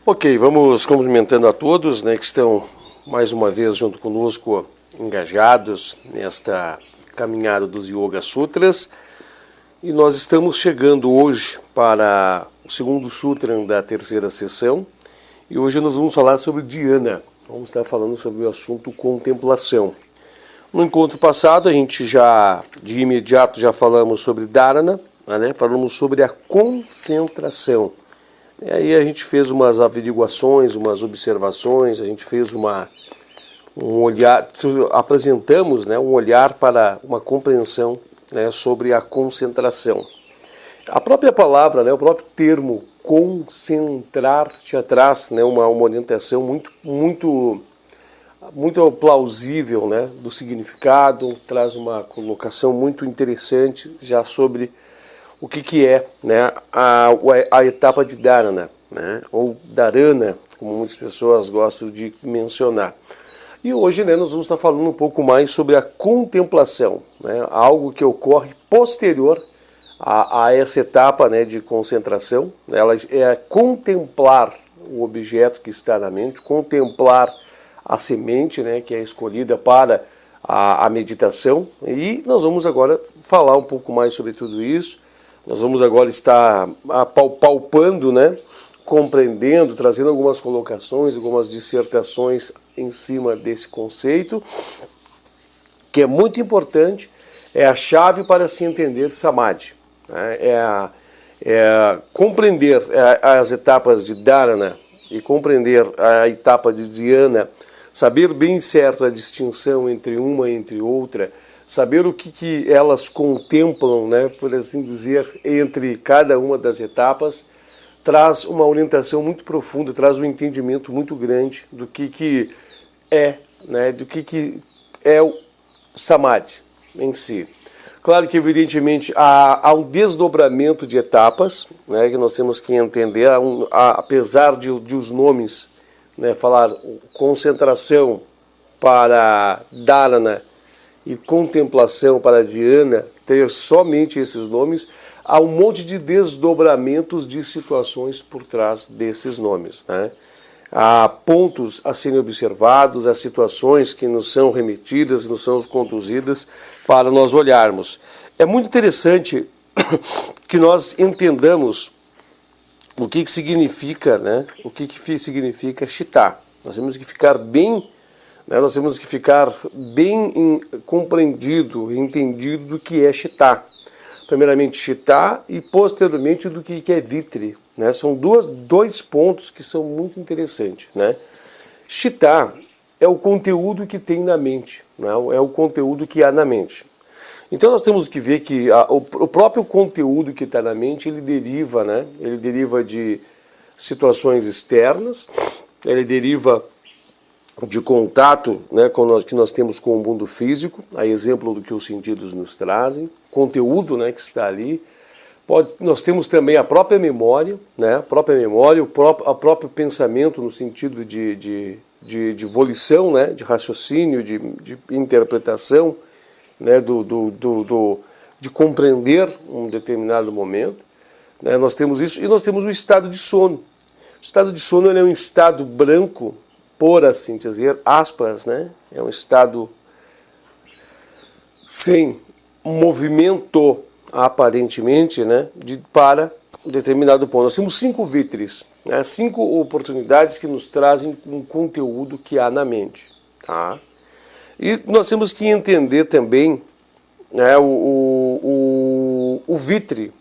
Ok, vamos cumprimentando a todos, né, que estão mais uma vez junto conosco, engajados nesta caminhada dos Yoga Sutras. E nós estamos chegando hoje para o segundo sutra da terceira sessão. E hoje nós vamos falar sobre dhyana. Vamos estar falando sobre o assunto contemplação. No encontro passado, a gente de imediato, já falamos sobre dharana, né? Falamos sobre a concentração. E aí a gente fez umas averiguações, umas observações, a gente fez um olhar, apresentamos, né, um olhar para uma compreensão, né, sobre a concentração. A própria palavra, né, o próprio termo concentrar te traz, né, uma orientação muito plausível, né, do significado, traz uma colocação muito interessante já sobre o que é, né, a etapa de dharana, né, ou dharana, como muitas pessoas gostam de mencionar. E hoje, né, nós vamos estar falando um pouco mais sobre a contemplação, né, algo que ocorre posterior a essa etapa, né, de concentração. Ela é contemplar o objeto que está na mente, contemplar a semente, né, que é escolhida para a meditação. E nós vamos agora falar um pouco mais sobre tudo isso. Nós vamos agora estar palpando, né, compreendendo, trazendo algumas colocações, algumas dissertações em cima desse conceito, que é muito importante, é a chave para se entender Samadhi. Né? Compreender as etapas de dharana e compreender a etapa de dhyana, saber bem certo a distinção entre uma e entre outra, saber o que elas contemplam, né, por assim dizer, entre cada uma das etapas, traz uma orientação muito profunda, traz um entendimento muito grande do que é, né, do que é o Samadhi em si. Claro que, evidentemente, há um desdobramento de etapas, né, que nós temos que entender, apesar de os nomes, né, falar concentração para dharana e contemplação para dhyana, ter somente esses nomes, há um monte de desdobramentos de situações por trás desses nomes, né? Há pontos a serem observados, há situações que nos são remetidas, nos são conduzidas para nós olharmos. É muito interessante que nós entendamos o que significa, né? O que significa chitta. Nós temos que ficar bem, né? Nós temos que ficar bem compreendido, entendido do que é chitta. Primeiramente chitta e posteriormente do que é vitri, né? São dois pontos que são muito interessantes, né? Chitta é o conteúdo que tem na mente, né? É o conteúdo que há na mente. Então nós temos que ver que o próprio conteúdo que está na mente, ele deriva, né? Ele deriva de situações externas, ele deriva de contato, né, que nós temos com o mundo físico, a exemplo do que os sentidos nos trazem, conteúdo, né, que está ali. Nós temos também a própria memória, né, o próprio pensamento no sentido de volição, né, de raciocínio, de interpretação, né, de compreender um determinado momento. Né, nós temos isso e nós temos o estado de sono. O estado de sono é um estado branco, por assim dizer, aspas, né? É um estado sem movimento, aparentemente, né? Para determinado ponto. Nós temos 5 vitris, né? 5 oportunidades que nos trazem um conteúdo que há na mente, tá? E nós temos que entender também, né, o vitri.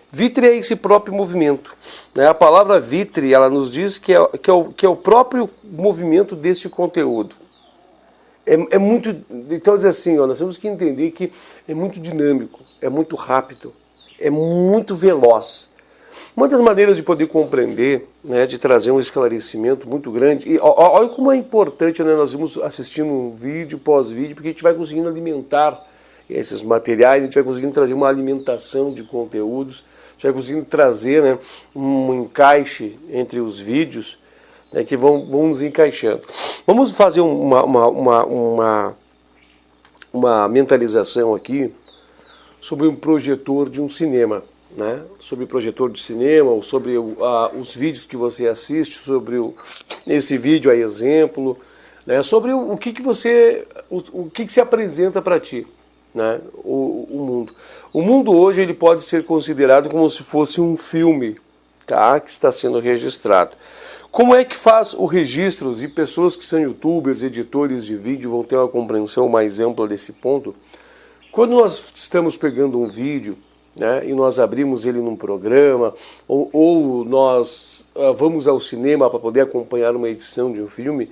Vitri é esse próprio movimento, né? A palavra vitri, ela nos diz que é o próprio movimento deste conteúdo. É muito, então diz assim, ó, nós temos que entender que é muito dinâmico, é muito rápido, é muito veloz. Uma das maneiras de poder compreender, né, de trazer um esclarecimento muito grande, e olha como é importante, né, nós vamos assistindo um vídeo pós-vídeo, porque a gente vai conseguindo alimentar esses materiais, a gente vai conseguindo trazer uma alimentação de conteúdos, a gente vai conseguindo trazer, né, um encaixe entre os vídeos, né, que vão nos encaixando. Vamos fazer uma mentalização aqui sobre um projetor de um cinema. né, sobre projetor de cinema, ou sobre os vídeos que você assiste, sobre esse vídeo a exemplo, né, sobre o que que se apresenta para ti, né, o mundo. O mundo hoje ele pode ser considerado como se fosse um filme, tá, que está sendo registrado. Como é que faz o registro, e pessoas que são youtubers, editores de vídeo vão ter uma compreensão mais ampla desse ponto? Quando nós estamos pegando um vídeo, né, e nós abrimos ele num programa, ou nós vamos ao cinema para poder acompanhar uma edição de um filme,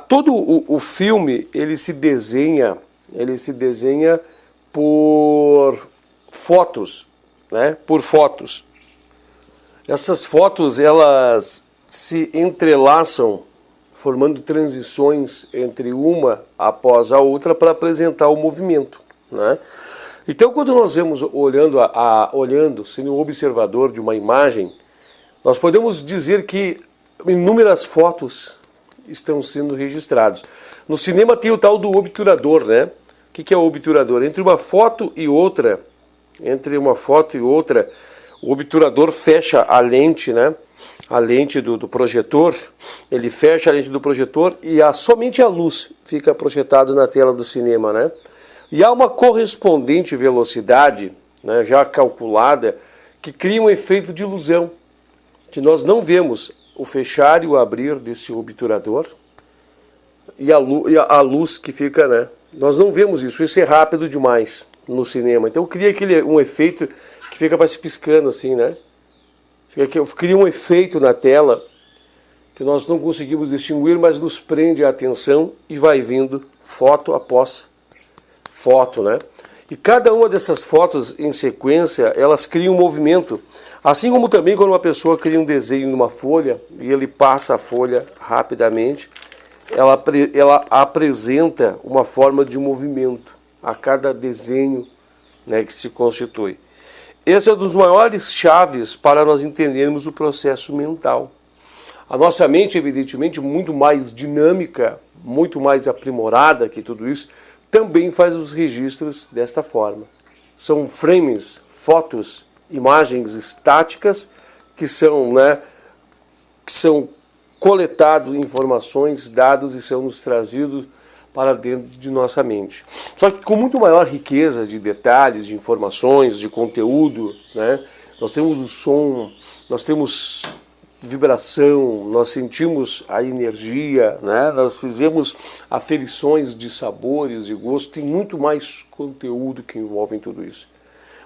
todo o filme ele se desenha por fotos, né, por fotos. Essas fotos elas se entrelaçam, formando transições entre uma após a outra para apresentar o movimento, né? Então, quando nós vemos olhando, sendo um observador de uma imagem, nós podemos dizer que inúmeras fotos estão sendo registradas. No cinema tem o tal do obturador, né? O que é o obturador? Entre uma foto e outra, o obturador fecha a lente, né? A lente do projetor, ele fecha a lente do projetor e somente a luz fica projetada na tela do cinema, né? E há uma correspondente velocidade, né, já calculada, que cria um efeito de ilusão, que nós não vemos o fechar e o abrir desse obturador e a luz que fica, né? Nós não vemos isso é rápido demais no cinema. Então cria um efeito que fica para se piscando assim, né? Cria um efeito na tela que nós não conseguimos distinguir, mas nos prende a atenção e vai vindo foto após foto, né? E cada uma dessas fotos em sequência, elas criam um movimento. Assim como também quando uma pessoa cria um desenho numa folha e ele passa a folha rapidamente, ela apresenta uma forma de movimento a cada desenho, né, que se constitui. Esse é um dos maiores chaves para nós entendermos o processo mental. A nossa mente, evidentemente, muito mais dinâmica, muito mais aprimorada que tudo isso, também faz os registros desta forma. São frames, fotos, imagens estáticas que são coletados informações, dados e são nos trazidos para dentro de nossa mente. Só que com muito maior riqueza de detalhes, de informações, de conteúdo, né? Nós temos o som, nós temos vibração, nós sentimos a energia, né? Nós fizemos aferições de sabores, de gosto, tem muito mais conteúdo que envolve em tudo isso.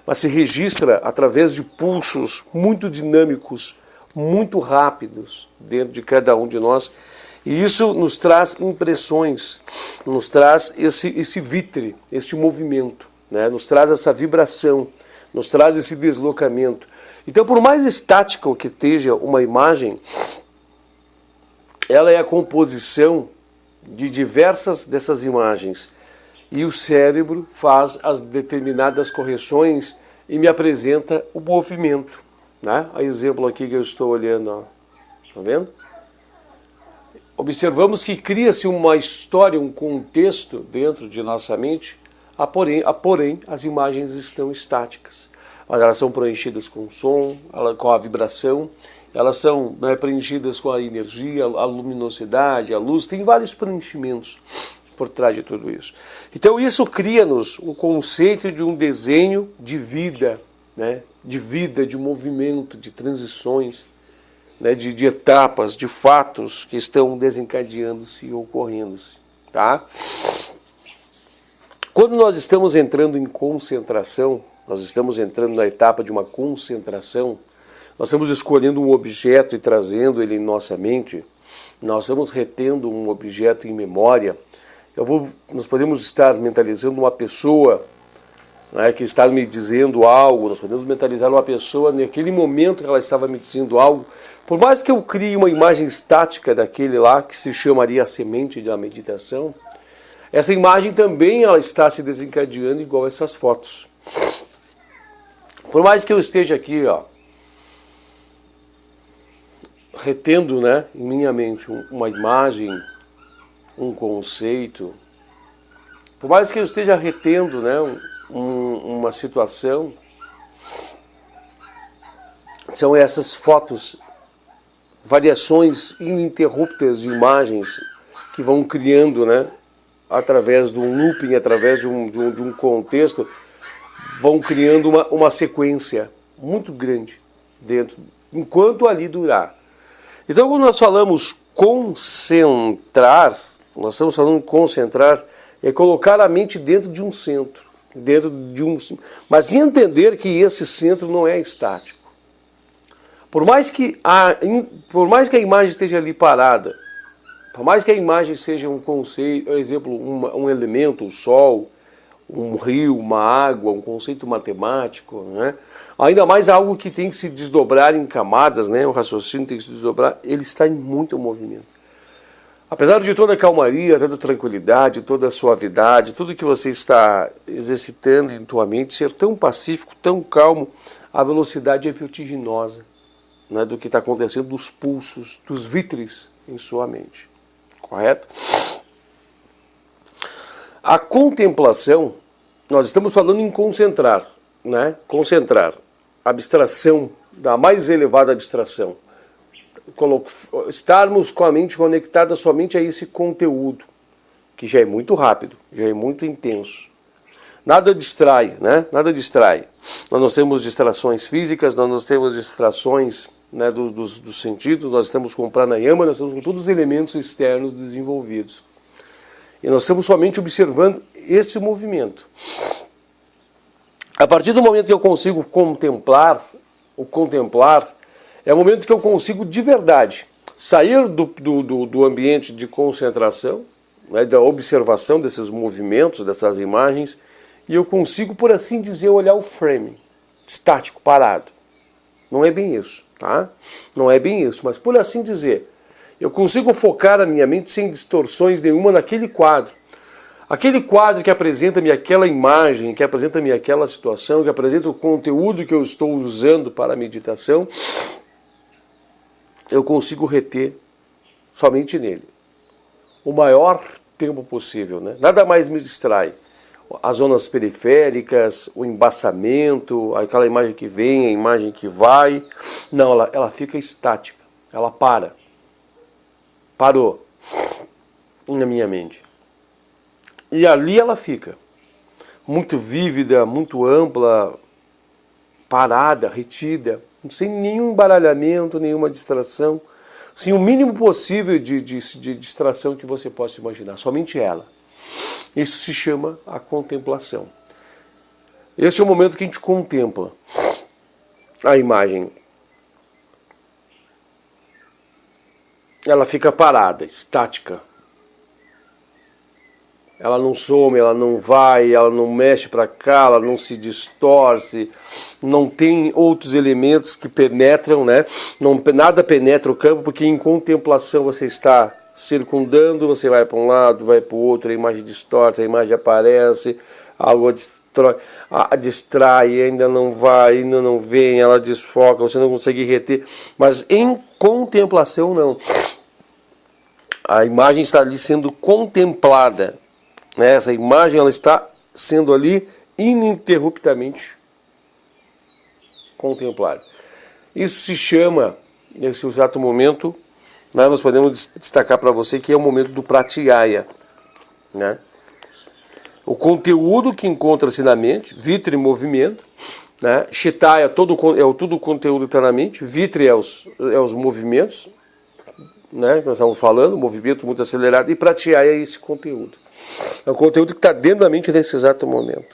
Mas se registra através de pulsos muito dinâmicos, muito rápidos dentro de cada um de nós, e isso nos traz impressões, nos traz esse vitre, este movimento, né? Nos traz essa vibração, nos traz esse deslocamento. Então, por mais estática que esteja uma imagem, ela é a composição de diversas dessas imagens. E o cérebro faz as determinadas correções e me apresenta o movimento, né? A exemplo aqui que eu estou olhando, ó. Tá vendo? Observamos que cria-se uma história, um contexto dentro de nossa mente, porém as imagens estão estáticas. Mas elas são preenchidas com o som, com a vibração, elas são, né, preenchidas com a energia, a luminosidade, a luz, tem vários preenchimentos por trás de tudo isso. Então isso cria-nos um conceito de um desenho de vida, né, de movimento, de transições, né, de etapas, de fatos que estão desencadeando-se e ocorrendo-se, tá? Quando nós estamos entrando em concentração, nós estamos entrando na etapa de uma concentração, nós estamos escolhendo um objeto e trazendo ele em nossa mente, nós estamos retendo um objeto em memória, nós podemos estar mentalizando uma pessoa, né, que está me dizendo algo, nós podemos mentalizar uma pessoa naquele momento que ela estava me dizendo algo, por mais que eu crie uma imagem estática daquele lá, que se chamaria a semente da meditação, essa imagem também ela está se desencadeando igual essas fotos. Por mais que eu esteja aqui, ó, retendo, né, em minha mente uma imagem, um conceito, por mais que eu esteja retendo, né, uma situação, São essas fotos, variações ininterruptas de imagens que vão criando, né, através de um looping, através de um contexto, vão criando uma sequência muito grande dentro, enquanto ali durar. Então, quando nós falamos concentrar, nós estamos falando de concentrar, é colocar a mente dentro de um centro, mas entender que esse centro não é estático. Por mais que a imagem esteja ali parada, por mais que a imagem seja um conceito, por exemplo, um elemento, o sol, um rio, uma água, um conceito matemático, né? Ainda mais algo que tem que se desdobrar em camadas, né? O raciocínio tem que se desdobrar, ele está em muito movimento. Apesar de toda a calmaria, toda a tranquilidade, toda a suavidade, tudo que você está exercitando em tua mente, ser tão pacífico, tão calmo, a velocidade é vertiginosa, né, do que está acontecendo, dos pulsos, dos vítrix em sua mente. Correto? A contemplação, nós estamos falando em concentrar, né? Concentrar, abstração, da mais elevada abstração. Estarmos com a mente conectada somente a esse conteúdo, que já é muito rápido, já é muito intenso. Nada distrai, né? Nada distrai. Nós não temos distrações físicas, nós não temos distrações, né, dos sentidos, nós estamos com pranayama, nós estamos com todos os elementos externos desenvolvidos. E nós estamos somente observando esse movimento. A partir do momento que eu consigo contemplar, o contemplar é o momento que eu consigo de verdade sair do ambiente de concentração, né, da observação desses movimentos, dessas imagens, e eu consigo, por assim dizer, olhar o frame estático, parado. Não é bem isso, tá? Não é bem isso, mas por assim dizer, eu consigo focar a minha mente sem distorções nenhuma naquele quadro. Aquele quadro que apresenta-me aquela imagem, que apresenta-me aquela situação, que apresenta o conteúdo que eu estou usando para a meditação, eu consigo reter somente nele o maior tempo possível, né? Nada mais me distrai. As zonas periféricas, o embaçamento, aquela imagem que vem, a imagem que vai. Não, ela fica estática, ela para. Parou na minha mente. E ali ela fica, muito vívida, muito ampla, parada, retida, sem nenhum embaralhamento, nenhuma distração, sem o mínimo possível de distração que você possa imaginar, somente ela. Isso se chama a contemplação. Esse é o momento que a gente contempla a imagem. Ela fica parada, estática. Ela não some, ela não vai, ela não mexe para cá, ela não se distorce, não tem outros elementos que penetram, né? Nada penetra o campo, porque em contemplação você está circundando, você vai para um lado, vai para o outro, a imagem distorce, a imagem aparece, algo distrai, ainda não vai, ainda não vem, ela desfoca, você não consegue reter, mas em contemplação não. A imagem está ali sendo contemplada, né? Essa imagem ela está sendo ali ininterruptamente contemplada. Isso se chama, nesse exato momento, nós podemos destacar para você que é o momento do pratyaya, né? O conteúdo que encontra-se na mente, vitra em movimento, né? Chitta é todo o conteúdo que está na mente, vitra é os movimentos, né? Nós estamos falando, movimento muito acelerado, e pratyaya é esse conteúdo. É o conteúdo que está dentro da mente nesse exato momento.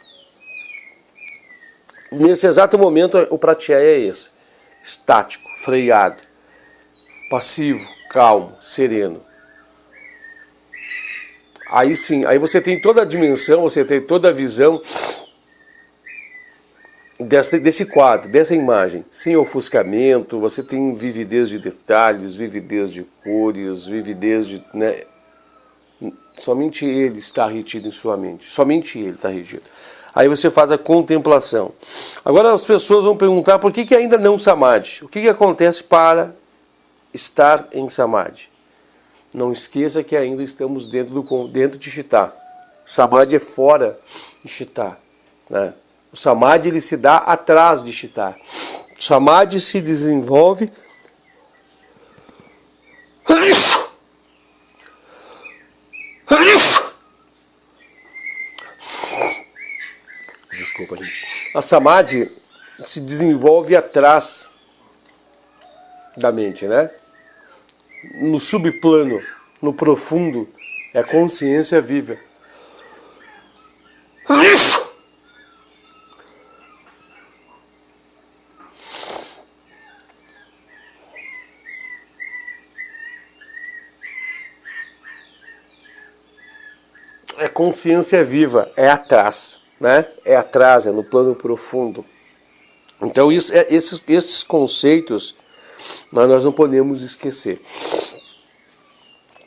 Nesse exato momento, o pratyaya é esse, estático, freado, passivo, calmo, sereno. Aí sim, aí você tem toda a dimensão, você tem toda a visão desse quadro, dessa imagem, sem ofuscamento, você tem vividez de detalhes, vividez de cores, vividez de... né? Somente ele está retido em sua mente, somente ele está retido. Aí você faz a contemplação. Agora as pessoas vão perguntar por que ainda não samadhi? O que acontece para estar em samadhi? Não esqueça que ainda estamos dentro de Chitta. O samadhi é fora de Chitta, né? O samadhi ele se dá atrás de Chitta. Samadhi se desenvolve Desculpa, gente. A Samadhi se desenvolve atrás da mente, né? No subplano, no profundo, é a consciência viva. É consciência viva, é atrás, né? É atrás, é no plano profundo. Então esses conceitos nós não podemos esquecer.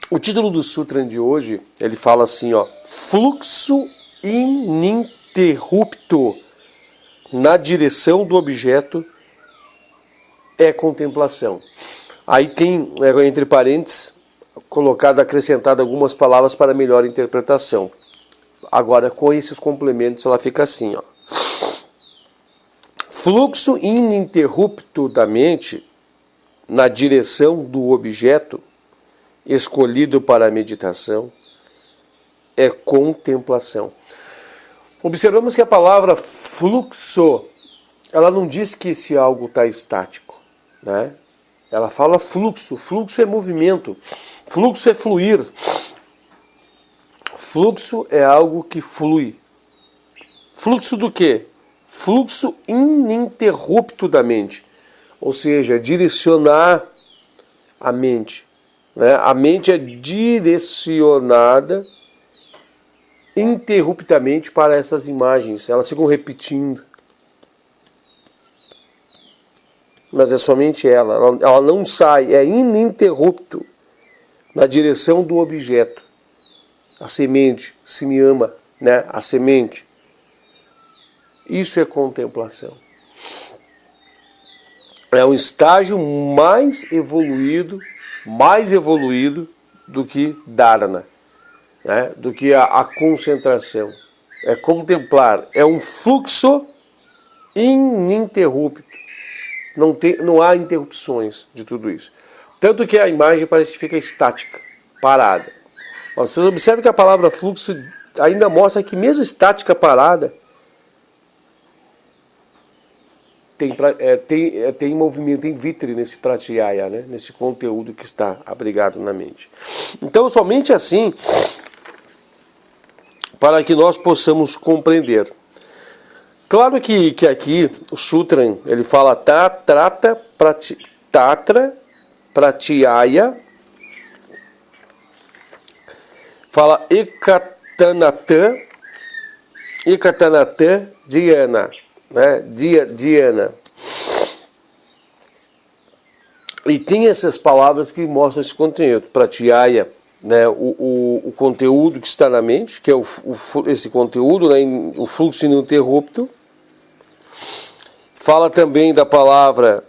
O título do Sutra de hoje, ele fala assim, ó, fluxo ininterrupto na direção do objeto é contemplação. Aí tem, entre parênteses, colocado, acrescentado algumas palavras para melhor interpretação. Agora, com esses complementos, ela fica assim, ó. Fluxo ininterrupto da mente na direção do objeto escolhido para a meditação é contemplação. Observamos que a palavra fluxo, ela não diz que esse algo está estático, né? Ela fala fluxo. Fluxo é movimento. Fluxo é fluir. Fluxo é algo que flui. Fluxo do quê? Fluxo ininterrupto da mente. Ou seja, direcionar a mente. Né? A mente é direcionada interruptamente para essas imagens. Elas ficam repetindo. Mas é somente ela não sai, é ininterrupto na direção do objeto. A semente, se me ama, né? A semente. Isso é contemplação. É um estágio mais evoluído do que dharana, né? Do que a concentração. É contemplar, é um fluxo ininterrupto. Não há interrupções de tudo isso. Tanto que a imagem parece que fica estática, parada. Você observa que a palavra fluxo ainda mostra que mesmo estática, parada, tem movimento, tem vitre nesse pratyaya, né? Nesse conteúdo que está abrigado na mente. Então, somente assim, para que nós possamos compreender. Claro que aqui o Sutra, ele fala Tatra Pratyaya, fala Ekatanata Dhyana, né? Dhyana. E tem essas palavras que mostram esse conteúdo. Pratyaya, né? O conteúdo que está na mente, que é esse conteúdo, né? O fluxo ininterrupto. Fala também da palavra,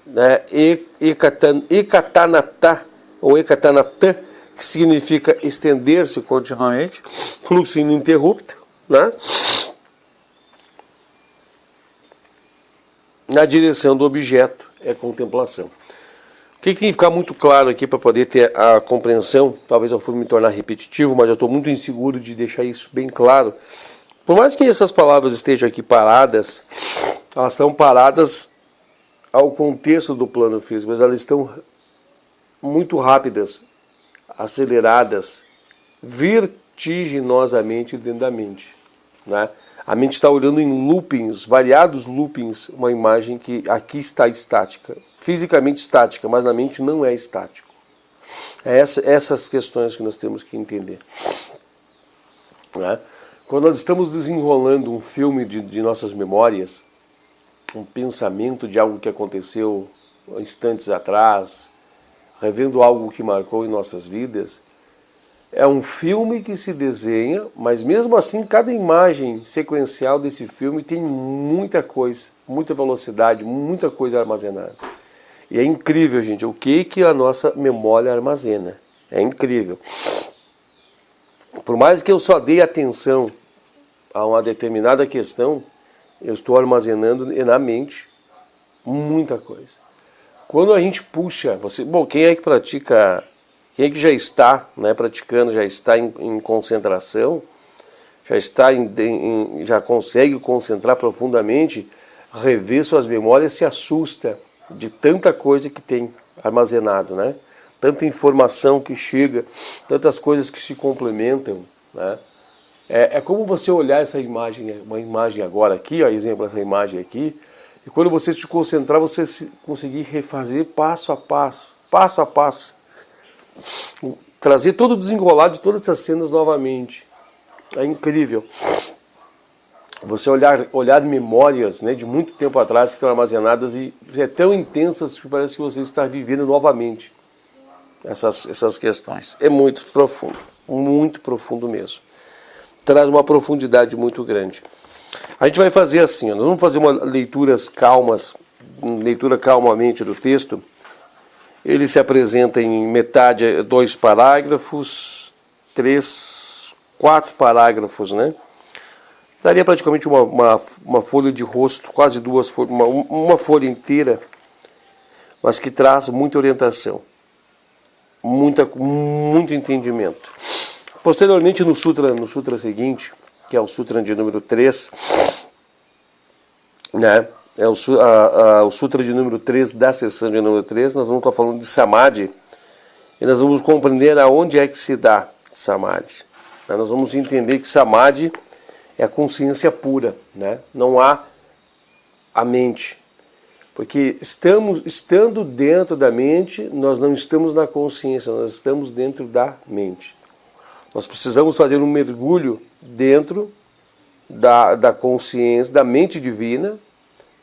né, Ekatanata, ou Ekatanata, que significa estender-se continuamente, fluxo ininterrupto, né, na direção do objeto, é contemplação. O que tem que ficar muito claro aqui para poder ter a compreensão, talvez eu fui me tornar repetitivo, mas eu estou muito inseguro de deixar isso bem claro. Por mais que essas palavras estejam aqui paradas, elas estão paradas ao contexto do plano físico, mas elas estão muito rápidas, aceleradas, vertiginosamente dentro da mente, né? A mente está olhando em loopings, variados loopings, uma imagem que aqui está estática, fisicamente estática, mas na mente não é estático. É essas questões que nós temos que entender, né? Quando nós estamos desenrolando um filme de nossas memórias, um pensamento de algo que aconteceu instantes atrás, revendo algo que marcou em nossas vidas, é um filme que se desenha, mas mesmo assim cada imagem sequencial desse filme tem muita coisa, muita velocidade, muita coisa armazenada. E é incrível, gente, o que a nossa memória armazena. É incrível. Por mais que eu só dê atenção a uma determinada questão, eu estou armazenando na mente muita coisa. Quando a gente puxa, quem é que pratica, quem é que já está, né, praticando, já está em concentração, já consegue concentrar profundamente, rever suas memórias, se assusta de tanta coisa que tem armazenado, né? Tanta informação que chega, tantas coisas que se complementam, né? É como você olhar essa imagem, uma imagem agora aqui, ó, exemplo, essa imagem aqui, e quando você se concentrar, você conseguir refazer passo a passo, trazer todo o desenrolar de todas essas cenas novamente. É incrível. Você olhar memórias, né, de muito tempo atrás que estão armazenadas e é tão intensas que parece que você está vivendo novamente essas questões. É muito profundo mesmo. Traz uma profundidade muito grande. A gente vai fazer assim, nós vamos fazer uma leitura calmamente do texto. Ele se apresenta em metade, 2 parágrafos, 4 parágrafos, né? Daria praticamente uma folha de rosto, quase 2 folhas, uma folha inteira, mas que traz muita orientação, muito entendimento. Posteriormente, no sutra seguinte, que é o sutra de número 3, né? É o sutra de número 3 da sessão de número 3, nós vamos estar falando de Samadhi, e nós vamos compreender aonde é que se dá Samadhi. Nós vamos entender que Samadhi é a consciência pura, né? Não há a mente. Porque estando dentro da mente, nós não estamos na consciência, nós estamos dentro da mente. Nós precisamos fazer um mergulho dentro da consciência, da mente divina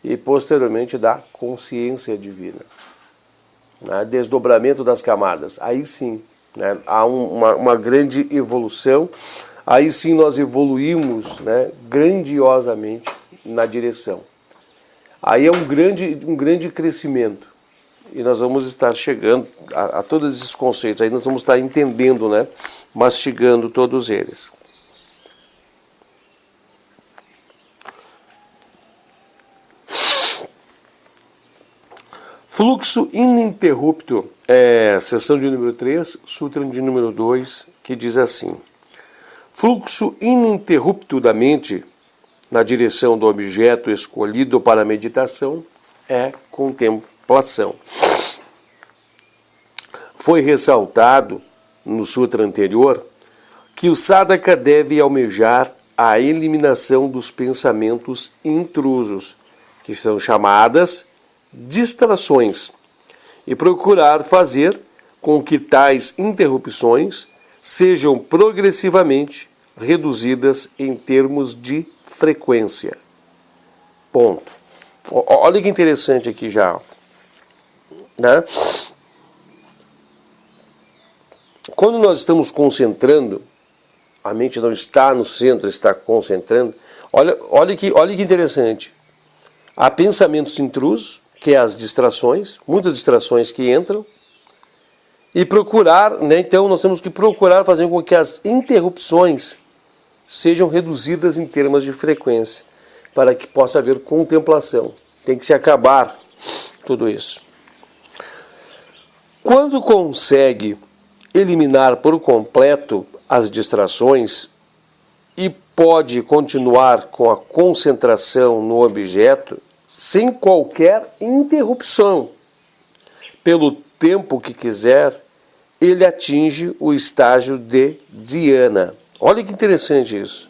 e posteriormente da consciência divina. Né? Desdobramento das camadas. Aí sim, né? Há uma grande evolução. Aí sim nós evoluímos, né, grandiosamente na direção. Aí é um grande crescimento. E nós vamos estar chegando a todos esses conceitos. Aí nós vamos estar entendendo, né, mastigando todos eles. Fluxo ininterrupto, sessão de número 3, sutra de número 2, que diz assim: fluxo ininterrupto da mente na direção do objeto escolhido para a meditação é contemplação. Foi ressaltado no sutra anterior que o sadhaka deve almejar a eliminação dos pensamentos intrusos, que são chamadas distrações, e procurar fazer com que tais interrupções sejam progressivamente reduzidas em termos de frequência. Ponto. Olha que interessante aqui já, né? Quando nós estamos concentrando, a mente não está no centro, está concentrando. Olha que interessante. Há pensamentos intrusos, que é as distrações, muitas distrações que entram, e procurar, né, então nós temos que procurar fazer com que as interrupções sejam reduzidas em termos de frequência, para que possa haver contemplação. Tem que se acabar tudo isso. Quando consegue eliminar por completo as distrações e pode continuar com a concentração no objeto sem qualquer interrupção, pelo tempo que quiser, ele atinge o estágio de dhyana. Olha que interessante isso.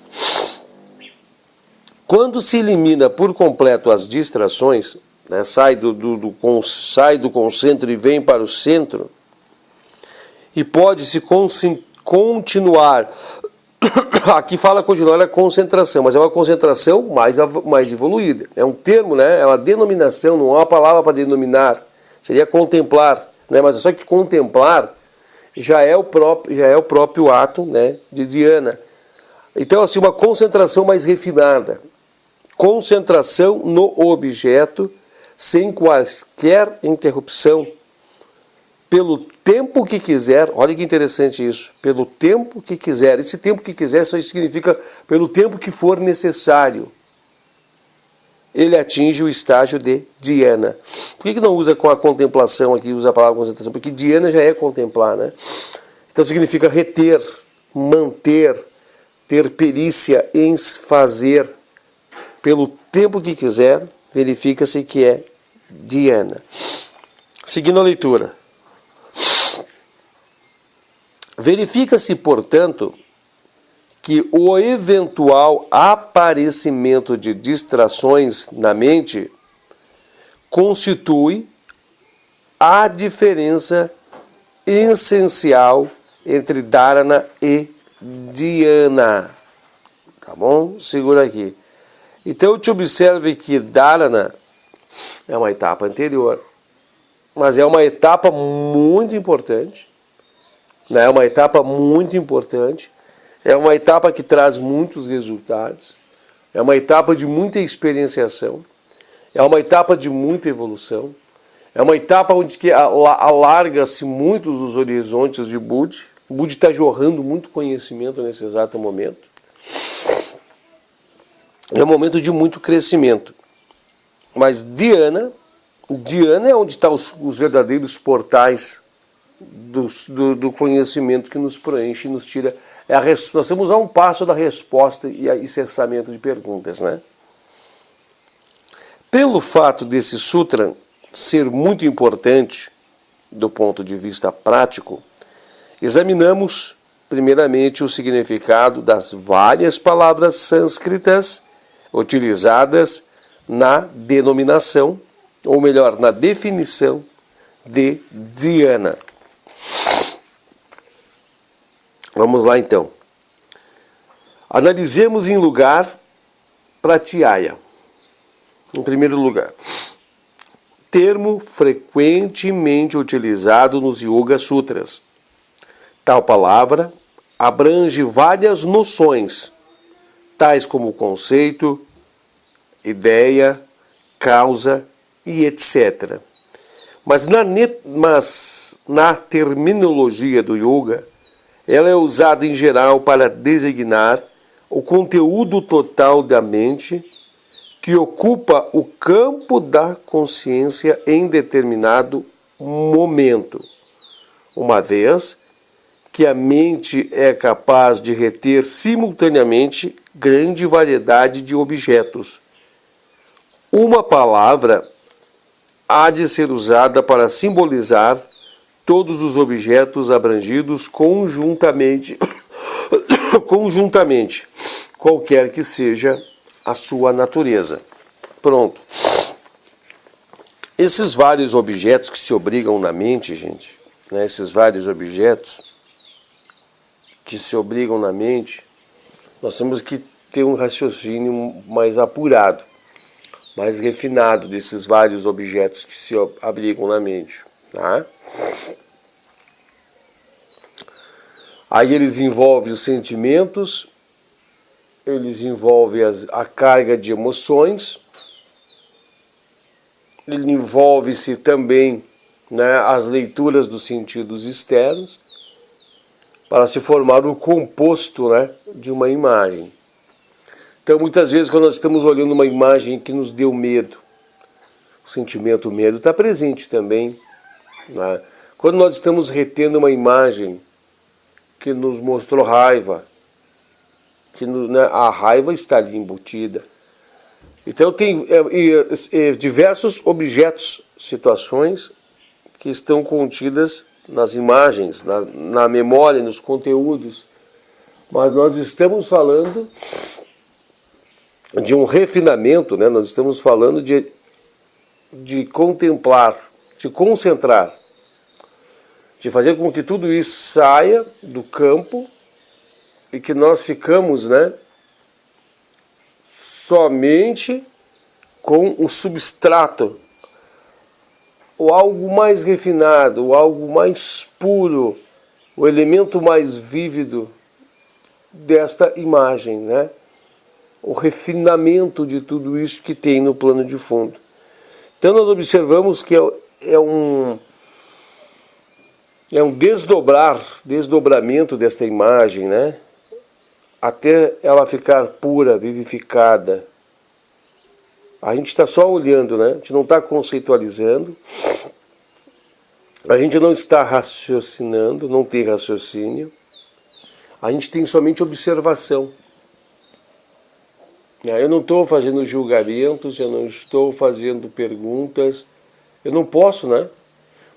Quando se elimina por completo as distrações, né, sai do concentro e vem para o centro, e pode-se continuar. Aqui fala continuar a concentração, mas é uma concentração mais evoluída. É um termo, né? É uma denominação, não há uma palavra para denominar. Seria contemplar, né? Mas só que contemplar já é o próprio ato, né, de dhyana. Então, assim, uma concentração mais refinada. Concentração no objeto, sem quaisquer interrupção, pelo tempo que quiser. Olha que interessante isso. Pelo tempo que quiser. Esse tempo que quiser só significa pelo tempo que for necessário. ele atinge o estágio de dhyana. Por que não usa com a contemplação aqui, usa a palavra concentração? Porque dhyana já é contemplar, né? Então significa reter, manter, ter perícia em fazer pelo tempo que quiser, verifica-se que é dhyana. Seguindo a leitura. Verifica-se, portanto, que o eventual aparecimento de distrações na mente constitui a diferença essencial entre dharana e dhyana. Tá bom? Segura aqui. Então, te observe que dharana é uma etapa anterior, mas é uma etapa muito importante, né? É uma etapa muito importante, é uma etapa que traz muitos resultados, é uma etapa de muita experienciação, é uma etapa de muita evolução, é uma etapa onde que alarga-se muitos os horizontes de Budi. O Budi está jorrando muito conhecimento nesse exato momento. É um momento de muito crescimento. Mas Dhyana é onde estão os verdadeiros portais do conhecimento que nos preenche e nos tira. Nós estamos a um passo da resposta e cessamento de perguntas, né? Pelo fato desse sutra ser muito importante do ponto de vista prático, examinamos primeiramente o significado das várias palavras sânscritas utilizadas na denominação, ou melhor, na definição de dhyana. Vamos lá então. Analisemos em lugar pratyaya. Em primeiro lugar, termo frequentemente utilizado nos Yoga Sutras. Tal palavra abrange várias noções, tais como conceito, ideia, causa e etc. Mas na terminologia do yoga, ela é usada em geral para designar o conteúdo total da mente que ocupa o campo da consciência em determinado momento, uma vez que a mente é capaz de reter simultaneamente grande variedade de objetos. Uma palavra há de ser usada para simbolizar todos os objetos abrangidos conjuntamente, qualquer que seja a sua natureza. Pronto. Esses vários objetos que se obrigam na mente, gente, né, esses vários objetos que se obrigam na mente, nós temos que ter um raciocínio mais apurado, mais refinado desses vários objetos que se abrigam na mente, tá? Aí eles envolvem os sentimentos, eles envolvem a carga de emoções, ele envolve-se também, né, as leituras dos sentidos externos, para se formar o composto, né, de uma imagem. Então, muitas vezes, quando nós estamos olhando uma imagem que nos deu medo, o sentimento medo está presente também, né? Quando nós estamos retendo uma imagem que nos mostrou raiva, que né, a raiva está ali embutida. Então tem diversos objetos, situações que estão contidas nas imagens, na memória, nos conteúdos. Mas nós estamos falando de um refinamento, né? Nós estamos falando de contemplar, de concentrar, de fazer com que tudo isso saia do campo e que nós ficamos, né, somente com o substrato, o algo mais refinado, o algo mais puro, o elemento mais vívido desta imagem, né? O refinamento de tudo isso que tem no plano de fundo. Então nós observamos que é um desdobramento desta imagem, né? Até ela ficar pura, vivificada, A gente está só olhando, né? A gente não está conceitualizando, a gente não está raciocinando, não tem raciocínio, a gente tem somente observação. Eu não estou fazendo julgamentos, eu não estou fazendo perguntas, eu não posso, né?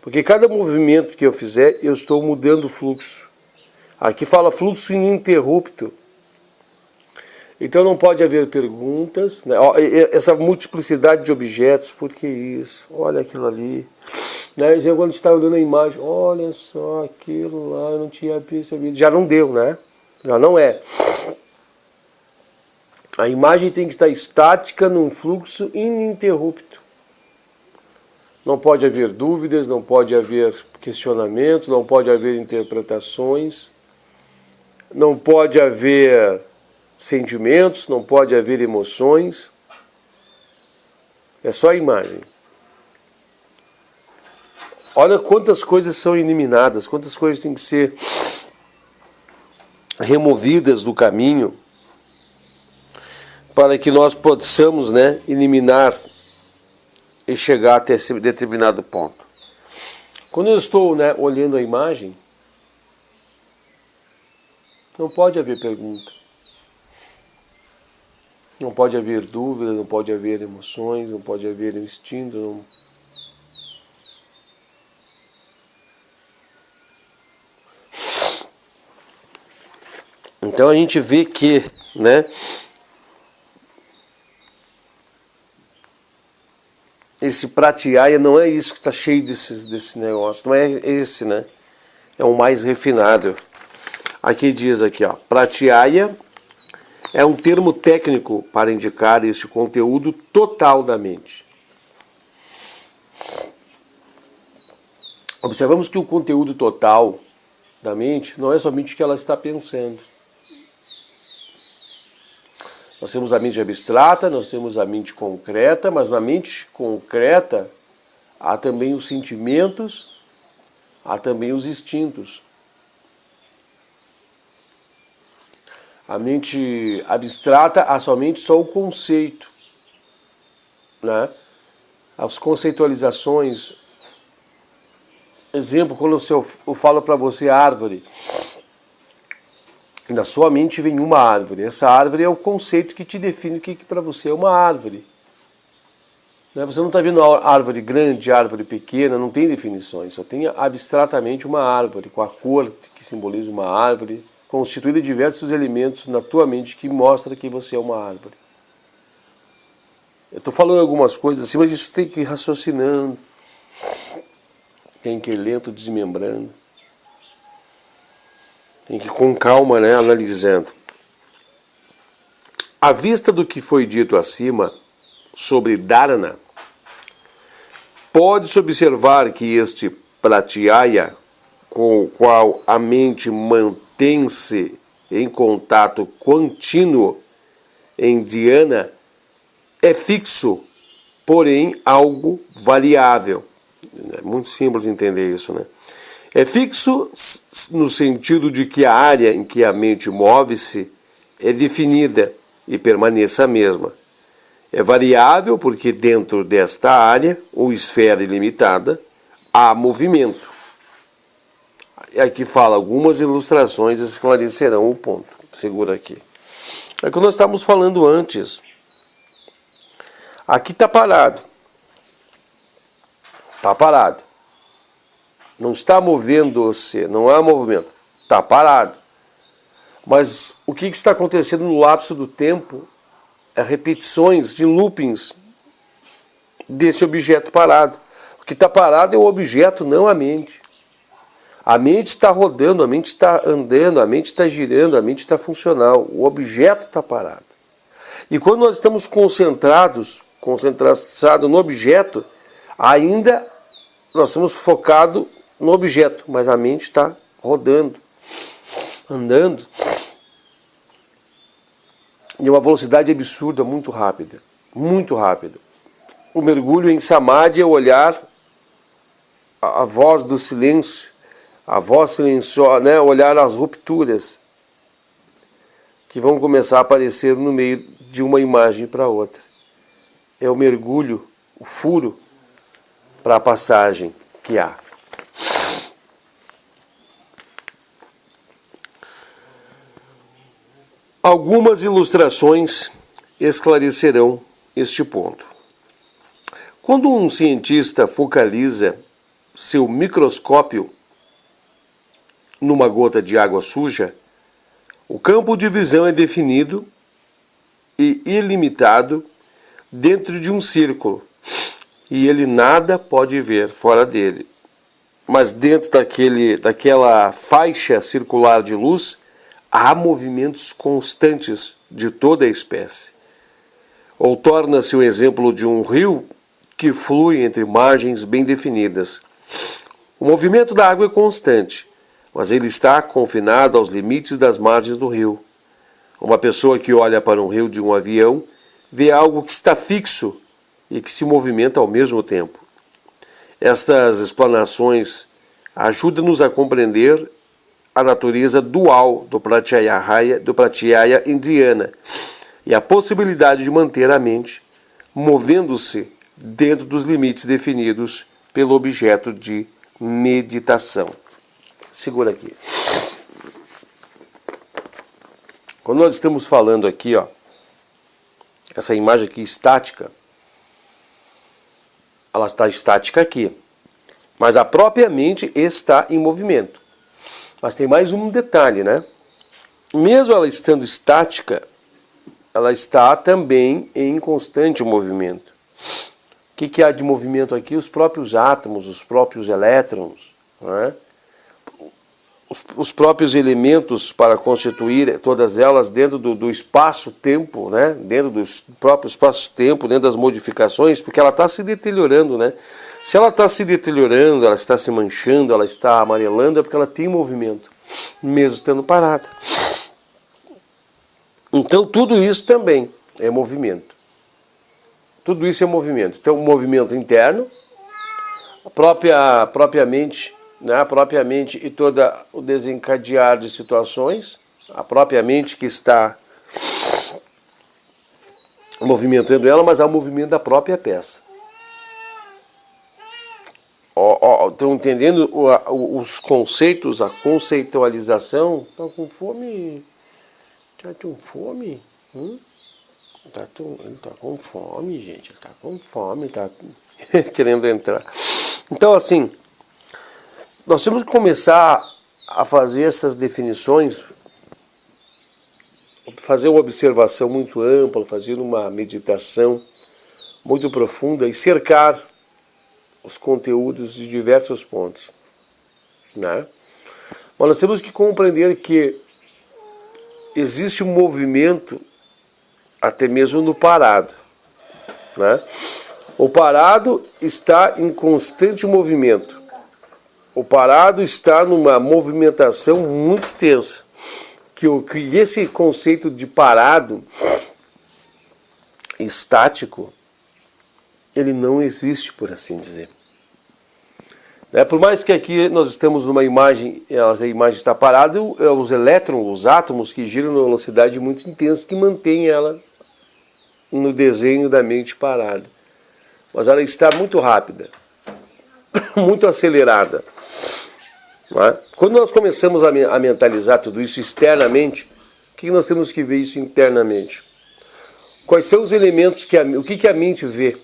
Porque cada movimento que eu fizer, eu estou mudando o fluxo. Aqui fala fluxo ininterrupto. Então não pode haver perguntas, né? Essa multiplicidade de objetos, por que isso? Olha aquilo ali. Né? Quando a gente está olhando a imagem, olha só aquilo lá, eu não tinha percebido. Já não deu, né? Já não é. A imagem tem que estar estática num fluxo ininterrupto. Não pode haver dúvidas, não pode haver questionamentos, não pode haver interpretações, não pode haver sentimentos, não pode haver emoções. É só a imagem. Olha quantas coisas são eliminadas, quantas coisas têm que ser removidas do caminho para que nós possamos, né, eliminar e chegar até esse determinado ponto. Quando eu estou, né, olhando a imagem, não pode haver pergunta. Não pode haver dúvida, não pode haver emoções, não pode haver instinto. Não... Então a gente vê que, né, esse pratyaya não é isso que está cheio desse negócio, não é esse, né? É o mais refinado. Aqui diz aqui, ó, pratyaya é um termo técnico para indicar este conteúdo total da mente. Observamos que o conteúdo total da mente não é somente o que ela está pensando. Nós temos a mente abstrata, nós temos a mente concreta, mas na mente concreta há também os sentimentos, há também os instintos. A mente abstrata há somente só o conceito, né? As conceitualizações. Exemplo, quando eu falo para você árvore, na sua mente vem uma árvore. Essa árvore é o conceito que te define o que para você é uma árvore. Você não está vendo árvore grande, árvore pequena, não tem definições, só tem abstratamente uma árvore, com a cor que simboliza uma árvore, constituída de diversos elementos na tua mente que mostra que você é uma árvore. Eu estou falando algumas coisas acima disso, tem que ir raciocinando, tem que ir lento, desmembrando, tem que ir com calma, né, analisando. À vista do que foi dito acima sobre dharana, pode-se observar que este pratyaya, com o qual a mente mantém-se em contato contínuo em dhyana, é fixo, porém algo variável. É muito simples entender isso, né? É fixo no sentido de que a área em que a mente move-se é definida e permaneça a mesma. É variável porque dentro desta área, ou esfera ilimitada, há movimento. Aqui fala algumas ilustrações esclarecerão o ponto. Segura aqui. É o que nós estávamos falando antes. Aqui está parado. Está parado. Não está movendo-se, não há movimento. Está parado. Mas o que está acontecendo no lapso do tempo é repetições de loopings desse objeto parado. O que está parado é o objeto, não a mente. A mente está rodando, a mente está andando, a mente está girando, a mente está funcional. O objeto está parado. E quando nós estamos concentrados no objeto, ainda nós estamos focados no objeto, mas a mente está rodando, andando, em uma velocidade absurda, muito rápida, muito rápida. O mergulho em samadhi é olhar a voz do silêncio, a voz silenciosa, né? Olhar as rupturas que vão começar a aparecer no meio de uma imagem para outra. é o mergulho, o furo para a passagem que há. Algumas ilustrações esclarecerão este ponto. Quando um cientista focaliza seu microscópio numa gota de água suja, o campo de visão é definido e ilimitado dentro de um círculo, e ele nada pode ver fora dele. Mas dentro daquela faixa circular de luz, há movimentos constantes de toda a espécie. Ou torna-se o exemplo de um rio que flui entre margens bem definidas. O movimento da água é constante, mas ele está confinado aos limites das margens do rio. Uma pessoa que olha para um rio de um avião vê algo que está fixo e que se movimenta ao mesmo tempo. Estas explanações ajudam-nos a compreender a natureza dual do Pratyaya indiana e a possibilidade de manter a mente movendo-se dentro dos limites definidos pelo objeto de meditação. Segura aqui. Quando nós estamos falando aqui, ó, essa imagem aqui estática, ela está estática aqui, mas a própria mente está em movimento. Mas tem mais um detalhe, né? Mesmo ela estando estática, ela está também em constante movimento. O que há de movimento aqui? Os próprios átomos, os próprios elétrons, né? Os próprios elementos para constituir todas elas dentro do espaço-tempo, né? Dentro do próprio espaço-tempo, dentro das modificações, porque ela está se deteriorando, né? Se ela está se deteriorando, ela está se manchando, ela está amarelando, é porque ela tem movimento, mesmo estando parada. Então tudo isso também é movimento. Tudo isso é movimento. Então, o movimento interno, propriamente, né, a própria mente e todo o desencadear de situações, a própria mente que está movimentando ela, mas há o movimento da própria peça. Estão entendendo os conceitos, a conceitualização? Estão com fome? Está com fome? Ele está com fome, gente. Ele está com fome, está querendo entrar. Então, assim, nós temos que começar a fazer essas definições, fazer uma observação muito ampla, fazer uma meditação muito profunda e cercar os conteúdos de diversos pontos, né? Mas nós temos que compreender que existe um movimento até mesmo no parado, né? O parado está em constante movimento. O parado está numa movimentação muito extensa. Que esse conceito de parado estático, ele não existe, por assim dizer. Por mais que aqui nós estamos numa imagem, a imagem está parada, os elétrons, os átomos que giram numa velocidade muito intensa que mantém ela no desenho da mente parada. Mas ela está muito rápida, muito acelerada. Quando nós começamos a mentalizar tudo isso externamente, o que nós temos que ver isso internamente? Quais são os elementos, o que a mente vê?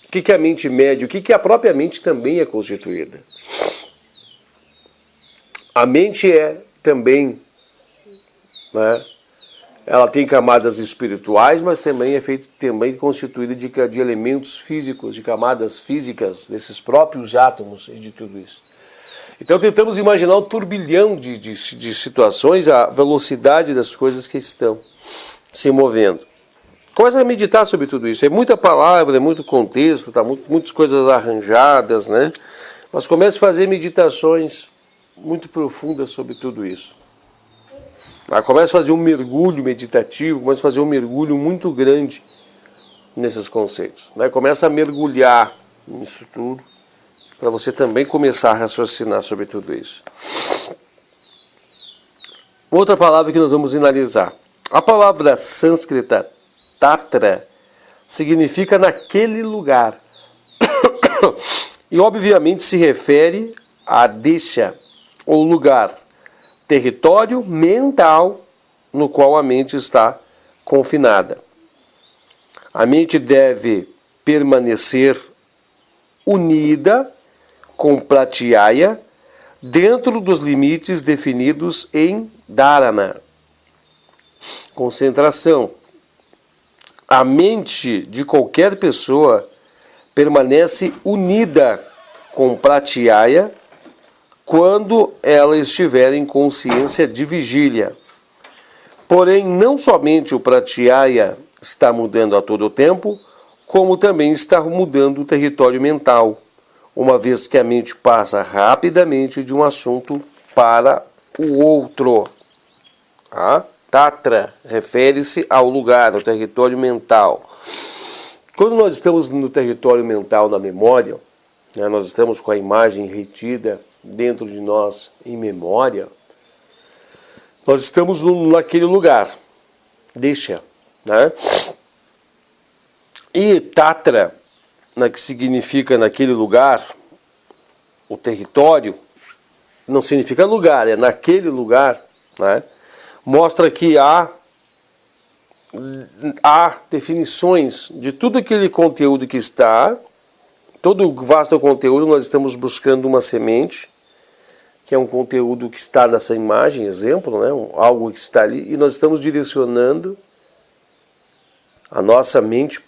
O que a mente mede? O que a própria mente também é constituída? A mente é também, né, ela tem camadas espirituais, mas também é constituída de elementos físicos, de camadas físicas, desses próprios átomos e de tudo isso. Então tentamos imaginar um turbilhão de situações, a velocidade das coisas que estão se movendo. Começa a meditar sobre tudo isso. É muita palavra, é muito contexto, tá muitas coisas arranjadas, né? Mas comece a fazer meditações muito profundas sobre tudo isso. Comece a fazer um mergulho meditativo, comece a fazer um mergulho muito grande nesses conceitos, né? Começa a mergulhar nisso tudo, para você também começar a raciocinar sobre tudo isso. Outra palavra que nós vamos analisar. A palavra sânscrita Tatra significa naquele lugar. E obviamente se refere à deixa ou lugar, território mental no qual a mente está confinada. A mente deve permanecer unida com pratyaya dentro dos limites definidos em dharana. Concentração. A mente de qualquer pessoa permanece unida com pratyaya quando ela estiver em consciência de vigília. Porém, não somente o pratyaya está mudando a todo tempo, como também está mudando o território mental, uma vez que a mente passa rapidamente de um assunto para o outro. Tatra refere-se ao lugar, ao território mental. Quando nós estamos no território mental, na memória, nós estamos com a imagem retida dentro de nós em memória, nós estamos naquele lugar, deixa, né? E Tatra, que significa naquele lugar, o território, não significa lugar, é naquele lugar, né? Mostra que há definições de tudo aquele conteúdo que está, todo o vasto conteúdo. Nós estamos buscando uma semente, que é um conteúdo que está nessa imagem, exemplo, né? Algo que está ali, e nós estamos direcionando a nossa mente,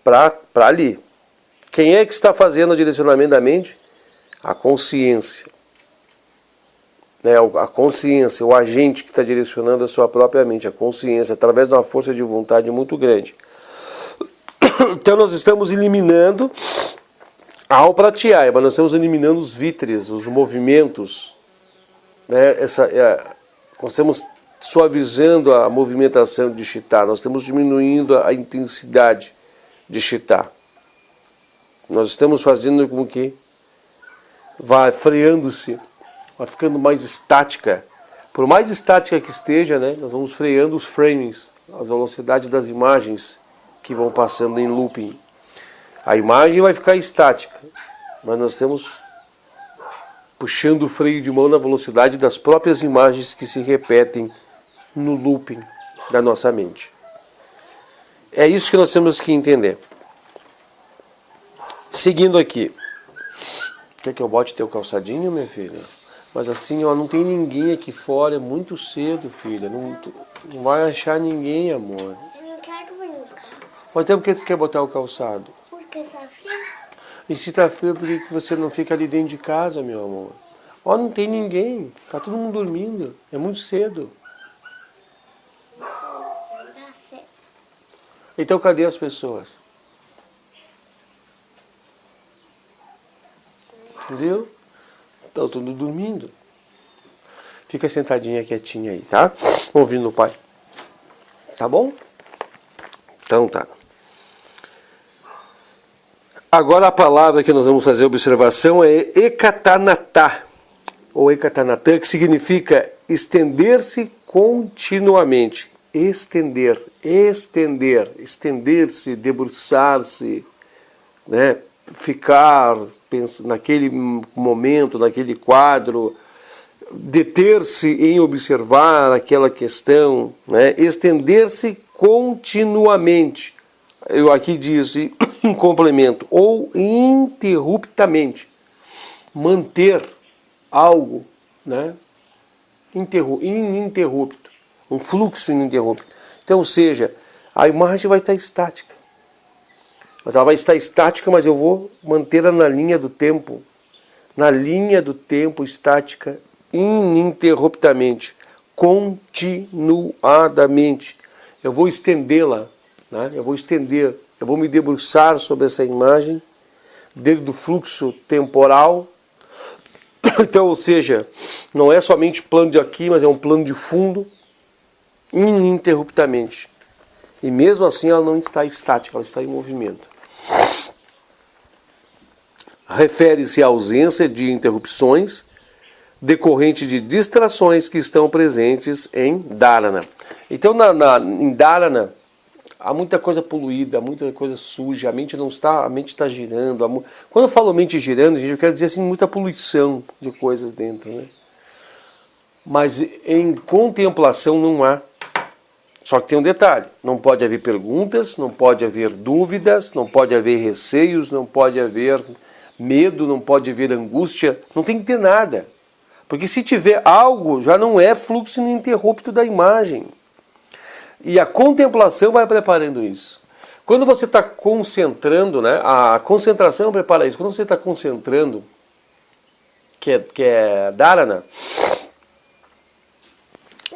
para ali. Quem é que está fazendo o direcionamento da mente? A consciência. A consciência, o agente que está direcionando a sua própria mente, a consciência, através de uma força de vontade muito grande. Então nós estamos eliminando ao pratyaya, mas nós estamos eliminando os vítres, os movimentos, né? Nós estamos suavizando a movimentação de chitta, nós estamos diminuindo a intensidade de chitta. Nós estamos fazendo com que vá freando-se, vai ficando mais estática. Por mais estática que esteja, né, nós vamos freando os framings, as velocidades das imagens que vão passando em looping. A imagem vai ficar estática, mas nós estamos puxando o freio de mão na velocidade das próprias imagens que se repetem no looping da nossa mente. É isso que nós temos que entender. Seguindo aqui. Quer que eu bote teu calçadinho, minha filha? Mas assim, ó, não tem ninguém aqui fora, é muito cedo, filha. Não vai achar ninguém, amor. Eu não quero vir no carro. Mas até por que tu quer botar o calçado? Porque está frio. E se tá frio, por que você não fica ali dentro de casa, meu amor? Ó, não tem ninguém. Tá todo mundo dormindo. É muito cedo. Não dá certo. Então cadê as pessoas? Entendeu? Estão todos dormindo. Fica sentadinha quietinha aí, tá? Ouvindo o pai. Tá bom? Então tá. Agora a palavra que nós vamos fazer observação é ekatanata, ou ekatanata, que significa estender-se continuamente. Estender-se, debruçar-se, né? Ficar naquele momento, naquele quadro, deter-se em observar aquela questão, né? Estender-se continuamente. Eu aqui diz em complemento, ou ininterruptamente, manter algo, né? Ininterrupto, um fluxo ininterrupto. Então, ou seja, a imagem vai estar estática. Mas ela vai estar estática, mas eu vou mantê-la na linha do tempo. Na linha do tempo estática, ininterruptamente, continuadamente. Eu vou estendê-la, né? Eu vou me debruçar sobre essa imagem, dentro do fluxo temporal. Então, ou seja, não é somente plano de aqui, mas é um plano de fundo, ininterruptamente. E mesmo assim ela não está estática, ela está em movimento. Refere-se à ausência de interrupções decorrente de distrações que estão presentes em dharana. Então, em dharana, há muita coisa poluída, há muita coisa suja, a mente está girando. Quando eu falo mente girando, gente, eu quero dizer assim, muita poluição de coisas dentro, né? Mas em contemplação não há. Só que tem um detalhe, não pode haver perguntas, não pode haver dúvidas, não pode haver receios, não pode haver medo, não pode haver angústia, não tem que ter nada. Porque se tiver algo, já não é fluxo ininterrupto da imagem. E a contemplação vai preparando isso. Quando você está concentrando, né, a concentração prepara isso. Quando você está concentrando, que é dharana,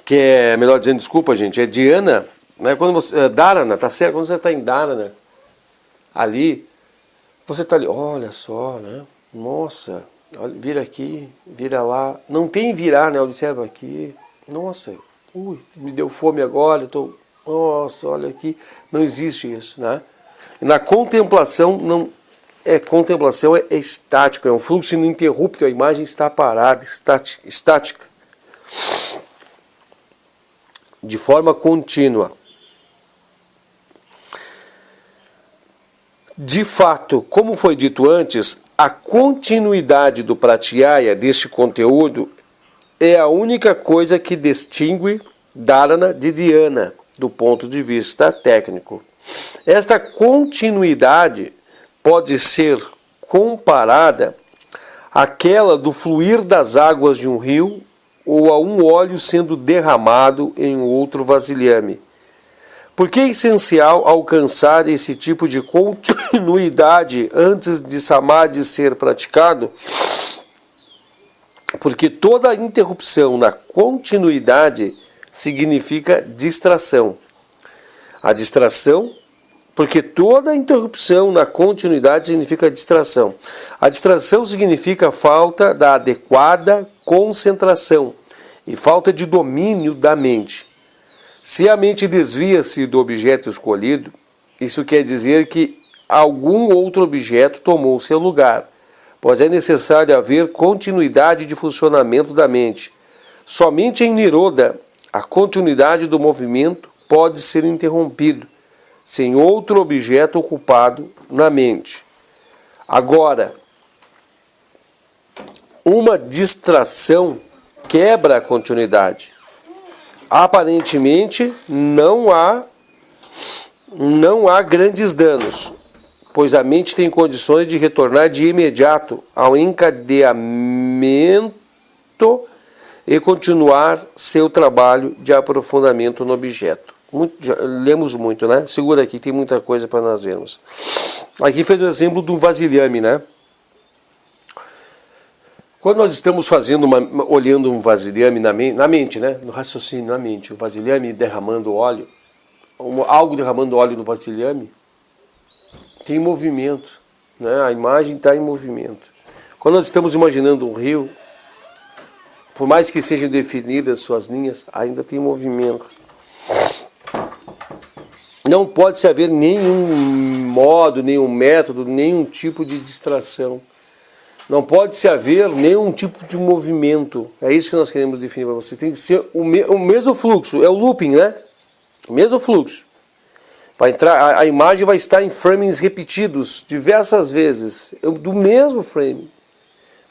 que é, melhor dizendo, desculpa gente, é dhyana, né? Quando você, dharana, tá certo? Quando você está em dharana, ali, você está ali, olha só, né? Nossa, olha, vira aqui, vira lá. Não tem virar, né? Observa aqui. Nossa, me deu fome agora, nossa, olha aqui. Não existe isso, né? Na contemplação, contemplação é estático, é um fluxo ininterrupto, a imagem está parada, estática. De forma contínua. De fato, como foi dito antes, a continuidade do pratyaya, deste conteúdo, é a única coisa que distingue dharana de dhyana, do ponto de vista técnico. Esta continuidade pode ser comparada àquela do fluir das águas de um rio ou a um óleo sendo derramado em outro vasilhame. Por que é essencial alcançar esse tipo de continuidade antes de samadhi ser praticado? Porque toda interrupção na continuidade significa distração. A distração, porque toda interrupção na continuidade significa distração. A distração significa falta da adequada concentração e falta de domínio da mente. Se a mente desvia-se do objeto escolhido, isso quer dizer que algum outro objeto tomou seu lugar, pois é necessário haver continuidade de funcionamento da mente. Somente em Niroda, a continuidade do movimento pode ser interrompido, sem outro objeto ocupado na mente. Agora, uma distração quebra a continuidade. Aparentemente, não há grandes danos, pois a mente tem condições de retornar de imediato ao encadeamento e continuar seu trabalho de aprofundamento no objeto. Lemos muito, né? Segura aqui, tem muita coisa para nós vermos. Aqui fez o exemplo do vasilhame, né? Quando nós estamos olhando um vasilhame na mente, né? No raciocínio, na mente, o vasilhame derramando óleo, algo derramando óleo no vasilhame, tem movimento, né? A imagem está em movimento. Quando nós estamos imaginando um rio, por mais que sejam definidas suas linhas, ainda tem movimento. Não pode haver nenhum modo, nenhum método, nenhum tipo de distração. Não pode haver nenhum tipo de movimento. É isso que nós queremos definir para vocês. Tem que ser o mesmo fluxo, é o looping, né? O mesmo fluxo. Vai entrar, a imagem vai estar em frames repetidos diversas vezes, do mesmo frame.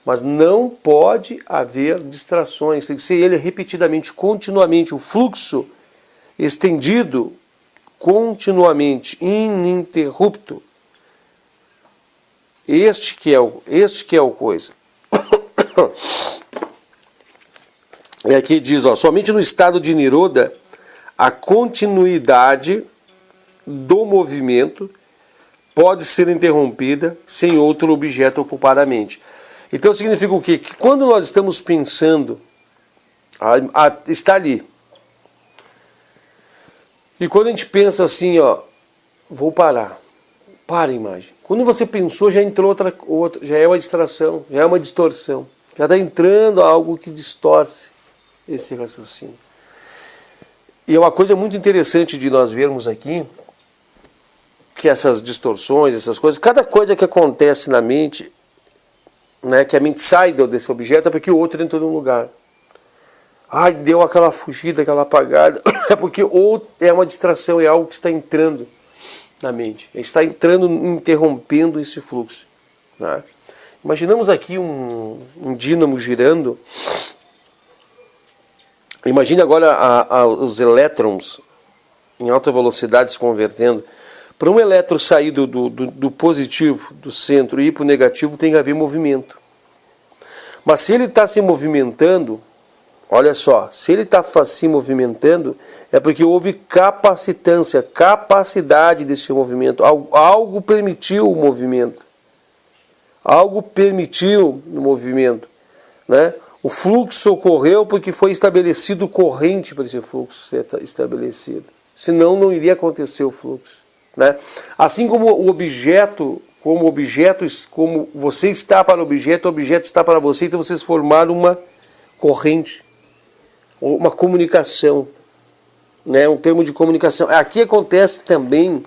Mas não pode haver distrações. Tem que ser ele repetidamente, continuamente, o fluxo estendido continuamente, ininterrupto. Este que é o coisa. E aqui diz, ó, somente no estado de Niroda, a continuidade do movimento pode ser interrompida sem outro objeto ocupar a mente. Então significa o quê? Que quando nós estamos pensando, está ali. E quando a gente pensa assim, ó, vou parar. Para a imagem. Quando você pensou, já entrou outra, já é uma distração, já é uma distorção. Já está entrando algo que distorce esse raciocínio. E é uma coisa muito interessante de nós vermos aqui, que essas distorções, essas coisas, cada coisa que acontece na mente, né, que a mente sai desse objeto, é porque o outro entrou num lugar. Ai, deu aquela fugida, aquela apagada. É porque ou é uma distração, é algo que está entrando na mente. Está entrando, interrompendo esse fluxo. Né? Imaginamos aqui um dínamo girando. Imagine agora os elétrons em alta velocidade se convertendo. Para um elétron sair do positivo, do centro, e ir para o negativo, tem que haver movimento. Mas se ele está se movimentando, olha só, se ele está se movimentando, é porque houve capacitância, capacidade desse movimento. Algo permitiu o movimento. Algo permitiu o movimento. Né? O fluxo ocorreu porque foi estabelecido corrente para esse fluxo ser estabelecido. Senão não iria acontecer o fluxo. Né? Assim como o objeto, como você está para o objeto está para você, então vocês formaram uma corrente, uma comunicação, né? Um termo de comunicação. Aqui acontece também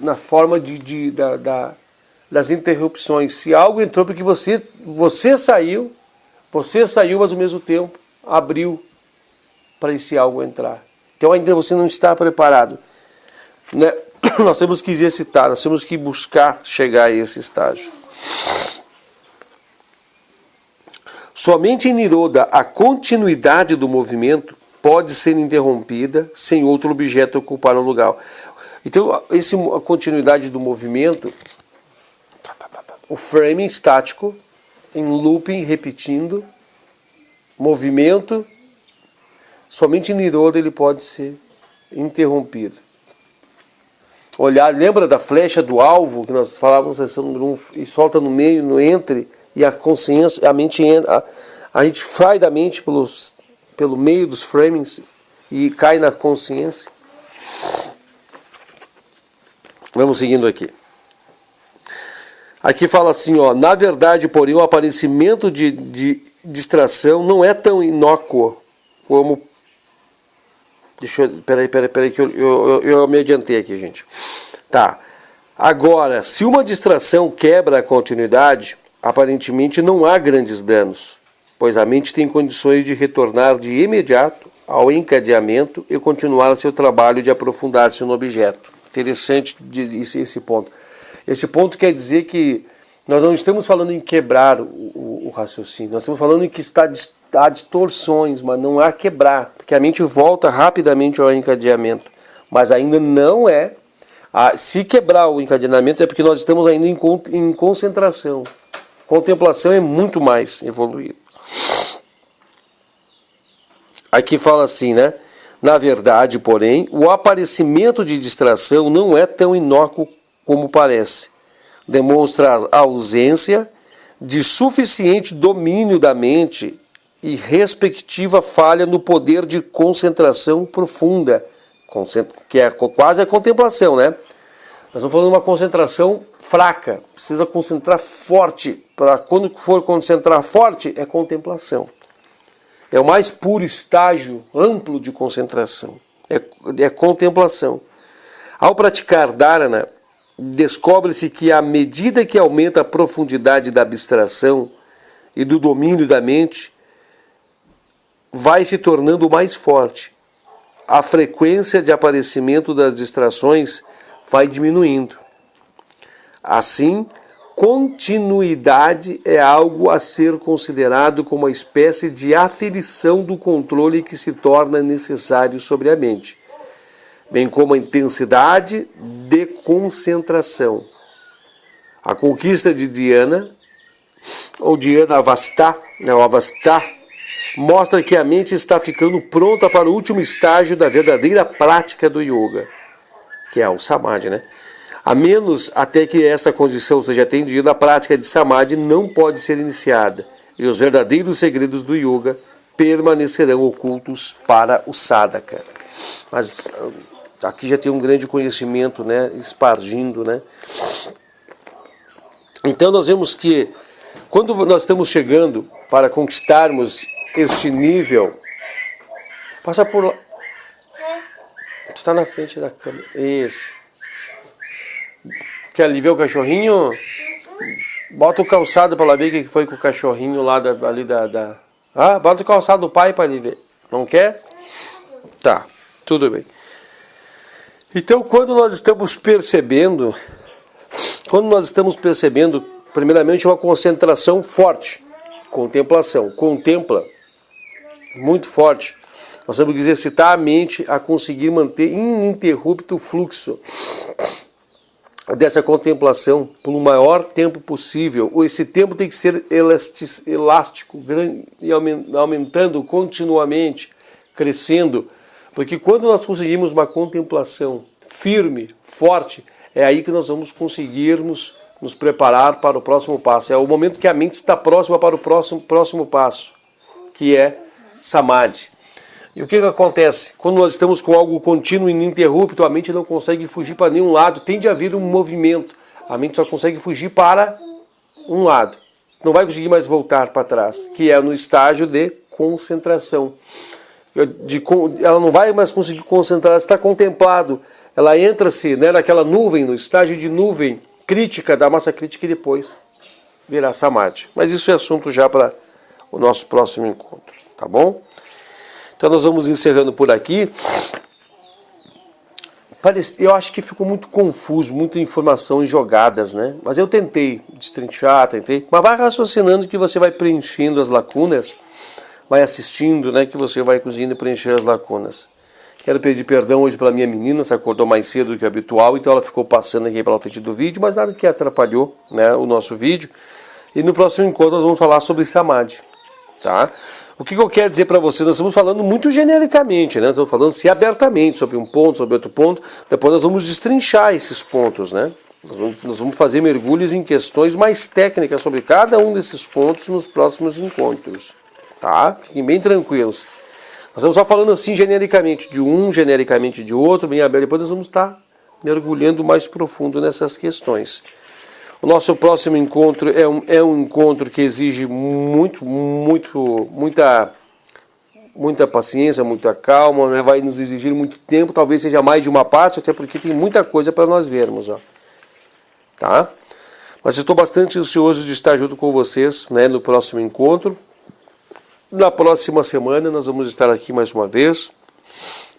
na forma das interrupções. Se algo entrou porque você saiu, mas ao mesmo tempo abriu para esse algo entrar. Então ainda você não está preparado. Né? Nós temos que exercitar, nós temos que buscar chegar a esse estágio. Somente em Niroda a continuidade do movimento pode ser interrompida sem outro objeto ocupar o lugar. Então, a continuidade do movimento, o framing estático, em looping, repetindo, movimento, somente em Niroda ele pode ser interrompido. Olhar, lembra da flecha do alvo que nós falávamos na sessão número 1 e solta no meio, no entre, e a consciência, a mente entra, a gente sai da mente pelo meio dos framings e cai na consciência. Vamos seguindo aqui. Aqui fala assim, ó, na verdade, porém, o aparecimento de distração não é tão inócuo como... Peraí, que eu me adiantei aqui, gente. Tá. Agora, se uma distração quebra a continuidade, aparentemente não há grandes danos, pois a mente tem condições de retornar de imediato ao encadeamento e continuar seu trabalho de aprofundar-se no objeto. Interessante esse ponto. Esse ponto quer dizer que nós não estamos falando em quebrar o raciocínio, nós estamos falando em que há distorções, mas não há quebrar, porque a mente volta rapidamente ao encadeamento, mas ainda não é. Se quebrar o encadeamento é porque nós estamos ainda em concentração. Contemplação é muito mais evoluído. Aqui fala assim, né? Na verdade, porém, o aparecimento de distração não é tão inócuo como parece. Demonstra a ausência de suficiente domínio da mente e respectiva falha no poder de concentração profunda, que é quase a contemplação, né? Nós estamos falando de uma concentração fraca, precisa concentrar forte. Para quando for concentrar forte, é contemplação. É o mais puro estágio amplo de concentração, é contemplação. Ao praticar dharana, descobre-se que à medida que aumenta a profundidade da abstração e do domínio da mente, vai se tornando mais forte. A frequência de aparecimento das distrações vai diminuindo. Assim, continuidade é algo a ser considerado como uma espécie de aferição do controle que se torna necessário sobre a mente, bem como a intensidade de concentração. A conquista de dhyana, ou dhyana avastha, mostra que a mente está ficando pronta para o último estágio da verdadeira prática do yoga, que é o samadhi, né? A menos até que essa condição seja atendida, a prática de samadhi não pode ser iniciada, e os verdadeiros segredos do yoga permanecerão ocultos para o sadhaka. Mas aqui já tem um grande conhecimento, né, espargindo, né? Então nós vemos que quando nós estamos chegando para conquistarmos este nível, passa por lá. Tu está na frente da câmera. Isso. Quer ali ver o cachorrinho? Bota o calçado para lá ver o que foi com o cachorrinho lá ali da Ah, bota o calçado do pai para ele ver. Não quer? Tá, tudo bem. Então, quando nós estamos percebendo, primeiramente, uma concentração forte, contemplação, contempla, muito forte. Nós temos que exercitar a mente a conseguir manter ininterrupto o fluxo dessa contemplação por o maior tempo possível. Esse tempo tem que ser elástico, grande, e aumentando continuamente, crescendo, porque quando nós conseguimos uma contemplação firme, forte, é aí que nós vamos conseguirmos nos preparar para o próximo passo. É o momento que a mente está próxima para o próximo passo, que é Samadhi. E o que acontece? Quando nós estamos com algo contínuo e ininterrupto, a mente não consegue fugir para nenhum lado, tende a haver um movimento. A mente só consegue fugir para um lado. Não vai conseguir mais voltar para trás, que é no estágio de concentração. Ela não vai mais conseguir concentrar, ela está contemplado. Ela entra-se, né, naquela nuvem, no estágio de nuvem crítica, da massa crítica, e depois virá Samadhi. Mas isso é assunto já para o nosso próximo encontro, tá bom? Então nós vamos encerrando por aqui. Eu acho que ficou muito confuso, muita informação jogadas, né? Mas eu tentei destrinchar, mas vai raciocinando que você vai preenchendo as lacunas, vai assistindo, né, que você vai conseguindo preencher as lacunas. Quero pedir perdão hoje pela minha menina, se acordou mais cedo do que o habitual, então ela ficou passando aqui pela frente do vídeo, mas nada que atrapalhou, né, o nosso vídeo. E no próximo encontro nós vamos falar sobre Samadhi, tá? O que eu quero dizer para vocês? Nós estamos falando muito genericamente, né? Nós estamos falando se abertamente sobre um ponto, sobre outro ponto. Depois nós vamos destrinchar esses pontos, né? Nós vamos fazer mergulhos em questões mais técnicas sobre cada um desses pontos nos próximos encontros, tá? Fiquem bem tranquilos. Nós estamos só falando assim genericamente de um, genericamente de outro, bem aberto. Depois nós vamos estar mergulhando mais profundo nessas questões. O nosso próximo encontro é um encontro que exige muita paciência, muita calma, né? Vai nos exigir muito tempo, talvez seja mais de uma parte, até porque tem muita coisa para nós vermos, ó. Tá? Mas estou bastante ansioso de estar junto com vocês, né, no próximo encontro. Na próxima semana nós vamos estar aqui mais uma vez.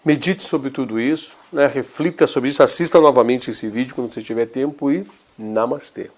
Medite sobre tudo isso, né? Reflita sobre isso, assista novamente esse vídeo quando você tiver tempo e Namastê.